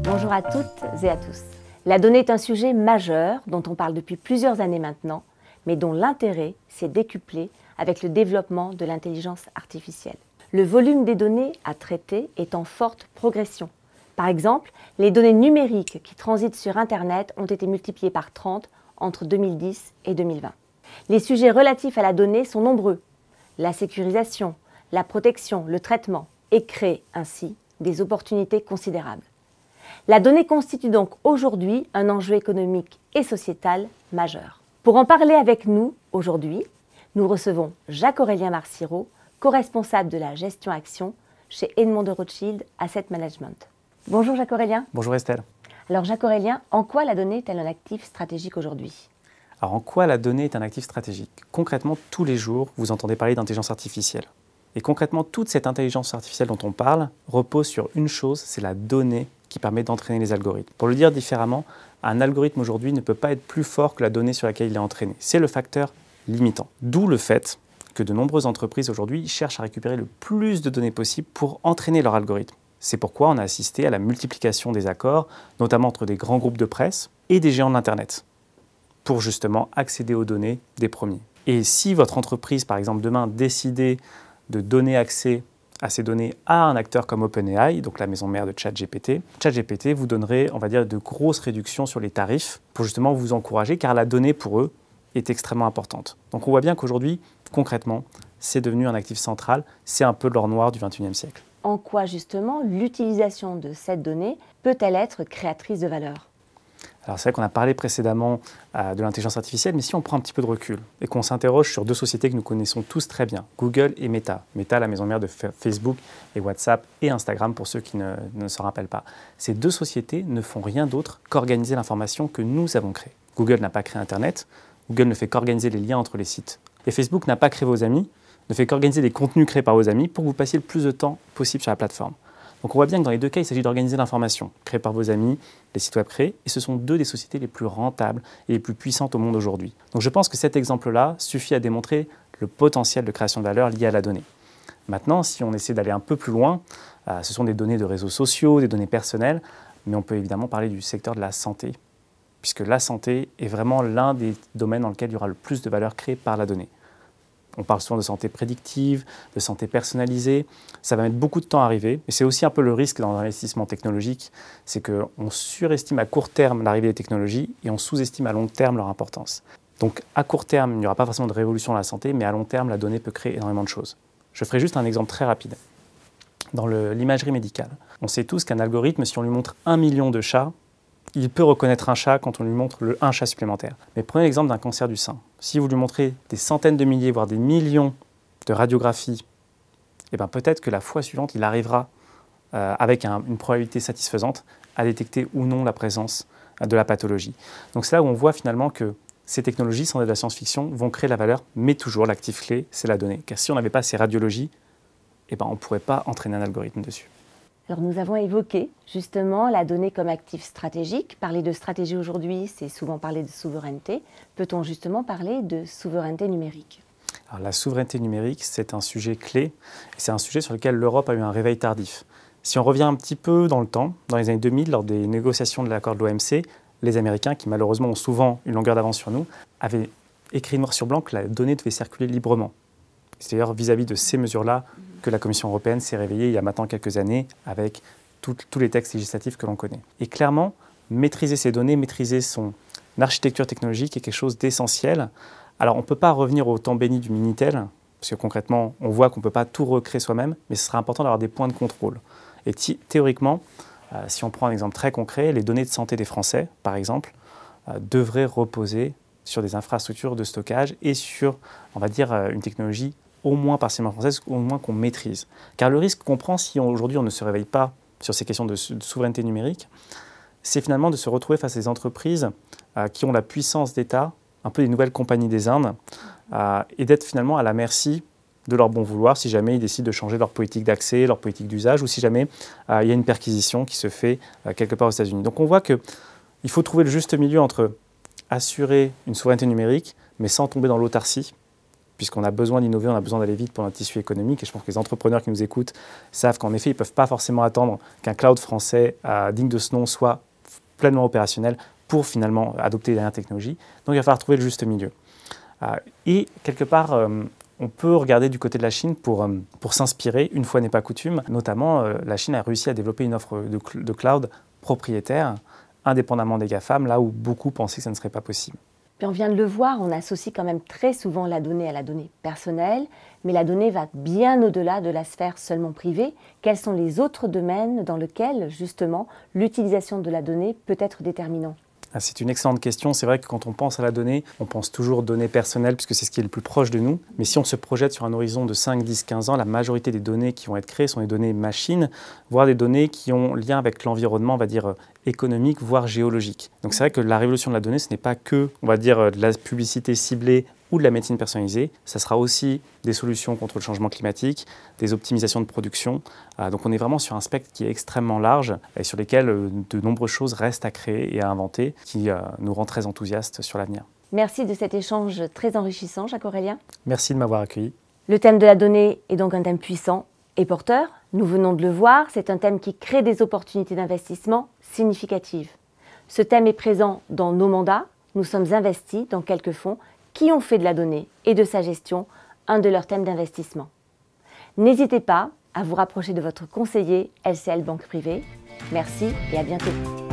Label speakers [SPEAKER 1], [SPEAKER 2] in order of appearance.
[SPEAKER 1] Bonjour à toutes et à tous. La donnée est un sujet majeur dont on parle depuis plusieurs années maintenant, mais dont l'intérêt s'est décuplé avec le développement de l'intelligence artificielle. Le volume des données à traiter est en forte progression. Par exemple, les données numériques qui transitent sur Internet ont été multipliées par 30 entre 2010 et 2020. Les sujets relatifs à la donnée sont nombreux. La sécurisation, la protection, le traitement, et créent ainsi des opportunités considérables. La donnée constitue donc aujourd'hui un enjeu économique et sociétal majeur. Pour en parler avec nous aujourd'hui, nous recevons Jacques-Aurélien Marciro, co-responsable de la gestion action chez Edmond de Rothschild Asset Management. Bonjour Jacques-Aurélien.
[SPEAKER 2] Bonjour Estelle.
[SPEAKER 1] Alors Jacques-Aurélien, en quoi la donnée est-elle un actif stratégique aujourd'hui ?
[SPEAKER 2] Alors en quoi la donnée est un actif stratégique ? Concrètement, tous les jours, vous entendez parler d'intelligence artificielle. Et concrètement, toute cette intelligence artificielle dont on parle repose sur une chose, c'est la donnée qui permet d'entraîner les algorithmes. Pour le dire différemment, un algorithme aujourd'hui ne peut pas être plus fort que la donnée sur laquelle il est entraîné. C'est le facteur limitant. D'où le fait que de nombreuses entreprises aujourd'hui cherchent à récupérer le plus de données possible pour entraîner leur algorithme. C'est pourquoi on a assisté à la multiplication des accords, notamment entre des grands groupes de presse et des géants de l'Internet, pour justement accéder aux données des premiers. Et si votre entreprise, par exemple, demain décidait de donner accès à ces données à un acteur comme OpenAI, donc la maison mère de ChatGPT, ChatGPT vous donnerait, on va dire, de grosses réductions sur les tarifs pour justement vous encourager, car la donnée pour eux est extrêmement importante. Donc on voit bien qu'aujourd'hui, concrètement, c'est devenu un actif central, c'est un peu l'or noir du XXIe siècle.
[SPEAKER 1] En quoi justement l'utilisation de cette donnée peut-elle être créatrice de valeur ?
[SPEAKER 2] Alors c'est vrai qu'on a parlé précédemment de l'intelligence artificielle, mais si on prend un petit peu de recul et qu'on s'interroge sur deux sociétés que nous connaissons tous très bien, Google et Meta. Meta, la maison mère de Facebook et WhatsApp et Instagram pour ceux qui ne s'en rappellent pas. Ces deux sociétés ne font rien d'autre qu'organiser l'information que nous avons créée. Google n'a pas créé Internet, Google ne fait qu'organiser les liens entre les sites. Et Facebook n'a pas créé vos amis, ne fait qu'organiser des contenus créés par vos amis pour que vous passiez le plus de temps possible sur la plateforme. Donc on voit bien que dans les deux cas, il s'agit d'organiser l'information créée par vos amis, les sites web créés, et ce sont deux des sociétés les plus rentables et les plus puissantes au monde aujourd'hui. Donc je pense que cet exemple-là suffit à démontrer le potentiel de création de valeur lié à la donnée. Maintenant, si on essaie d'aller un peu plus loin, ce sont des données de réseaux sociaux, des données personnelles, mais on peut évidemment parler du secteur de la santé, puisque la santé est vraiment l'un des domaines dans lequel il y aura le plus de valeur créée par la donnée. On parle souvent de santé prédictive, de santé personnalisée. Ça va mettre beaucoup de temps à arriver. Mais c'est aussi un peu le risque dans l'investissement technologique. C'est qu'on surestime à court terme l'arrivée des technologies et on sous-estime à long terme leur importance. Donc à court terme, il n'y aura pas forcément de révolution dans la santé, mais à long terme, la donnée peut créer énormément de choses. Je ferai juste un exemple très rapide. Dans l'imagerie médicale, on sait tous qu'un algorithme, si on lui montre 1 million de chats, il peut un chat quand on lui montre un chat supplémentaire. Mais prenez l'exemple d'un cancer du sein. Si vous lui montrez des centaines de milliers, voire des millions de radiographies, eh ben peut-être que la fois suivante, il arrivera avec une probabilité satisfaisante à détecter ou non la présence de la pathologie. Donc c'est là où on voit finalement que ces technologies, sans être de la science-fiction, vont créer la valeur, mais toujours l'actif clé, c'est la donnée. Car si on n'avait pas ces radiologies, eh ben on ne pourrait pas entraîner un algorithme dessus.
[SPEAKER 1] Alors nous avons évoqué justement la donnée comme actif stratégique. Parler de stratégie aujourd'hui, c'est souvent parler de souveraineté. Peut-on justement parler de souveraineté numérique ?
[SPEAKER 2] Alors, la souveraineté numérique, c'est un sujet clé et c'est un sujet sur lequel l'Europe a eu un réveil tardif. Si on revient un petit peu dans le temps, dans les années 2000, lors des négociations de l'accord de l'OMC, les Américains, qui malheureusement ont souvent une longueur d'avance sur nous, avaient écrit noir sur blanc que la donnée devait circuler librement. C'est d'ailleurs vis-à-vis de ces mesures-là que la Commission européenne s'est réveillée il y a maintenant quelques années avec tous les textes législatifs que l'on connaît. Et clairement, maîtriser ces données, maîtriser son architecture technologique est quelque chose d'essentiel. Alors on ne peut pas revenir au temps béni du Minitel, parce que concrètement, on voit qu'on ne peut pas tout recréer soi-même, mais ce sera important d'avoir des points de contrôle. Et théoriquement, si on prend un exemple très concret, les données de santé des Français, par exemple, devraient reposer sur des infrastructures de stockage et sur, on va dire, une technologie au moins partiellement française, au moins qu'on maîtrise. Car le risque qu'on prend si aujourd'hui on ne se réveille pas sur ces questions de souveraineté numérique, c'est finalement de se retrouver face à des entreprises qui ont la puissance d'État, un peu des nouvelles compagnies des Indes, et d'être finalement à la merci de leur bon vouloir si jamais ils décident de changer leur politique d'accès, leur politique d'usage, ou si jamais il y a une perquisition qui se fait quelque part aux États-Unis. Donc on voit que Il faut trouver le juste milieu entre assurer une souveraineté numérique, mais sans tomber dans l'autarcie, puisqu'on a besoin d'innover, on a besoin d'aller vite pour notre tissu économique. Et je pense que les entrepreneurs qui nous écoutent savent qu'en effet, ils ne peuvent pas forcément attendre qu'un cloud français digne de ce nom soit pleinement opérationnel pour finalement adopter les dernières technologies. Donc il va falloir trouver le juste milieu. Et quelque part, on peut regarder du côté de la Chine pour s'inspirer, une fois n'est pas coutume. Notamment, la Chine a réussi à développer une offre de cloud propriétaire, indépendamment des GAFAM, là où beaucoup pensaient que ça ne serait pas possible.
[SPEAKER 1] Puis on vient de le voir, on associe quand même très souvent la donnée à la donnée personnelle, mais la donnée va bien au-delà de la sphère seulement privée. Quels sont les autres domaines dans lesquels, justement, l'utilisation de la donnée peut être déterminante ?
[SPEAKER 2] C'est une excellente question. C'est vrai que quand on pense à la donnée, on pense toujours données personnelles puisque c'est ce qui est le plus proche de nous. Mais si on se projette sur un horizon de 5, 10, 15 ans, la majorité des données qui vont être créées sont des données machines, voire des données qui ont lien avec l'environnement, on va dire, économique, voire géologique. Donc c'est vrai que la révolution de la donnée, ce n'est pas que, on va dire, de la publicité ciblée ou de la médecine personnalisée, ça sera aussi des solutions contre le changement climatique, des optimisations de production. Donc on est vraiment sur un spectre qui est extrêmement large et sur lesquels de nombreuses choses restent à créer et à inventer, qui nous rend très enthousiastes sur l'avenir.
[SPEAKER 1] Merci de cet échange très enrichissant, Jacques-Aurélien.
[SPEAKER 2] Merci de m'avoir accueilli.
[SPEAKER 1] Le thème de la donnée est donc un thème puissant et porteur. Nous venons de le voir, c'est un thème qui crée des opportunités d'investissement significatives. Ce thème est présent dans nos mandats. Nous sommes investis dans quelques fonds qui ont fait de la donnée et de sa gestion un de leurs thèmes d'investissement. N'hésitez pas à vous rapprocher de votre conseiller LCL Banque Privée. Merci et à bientôt.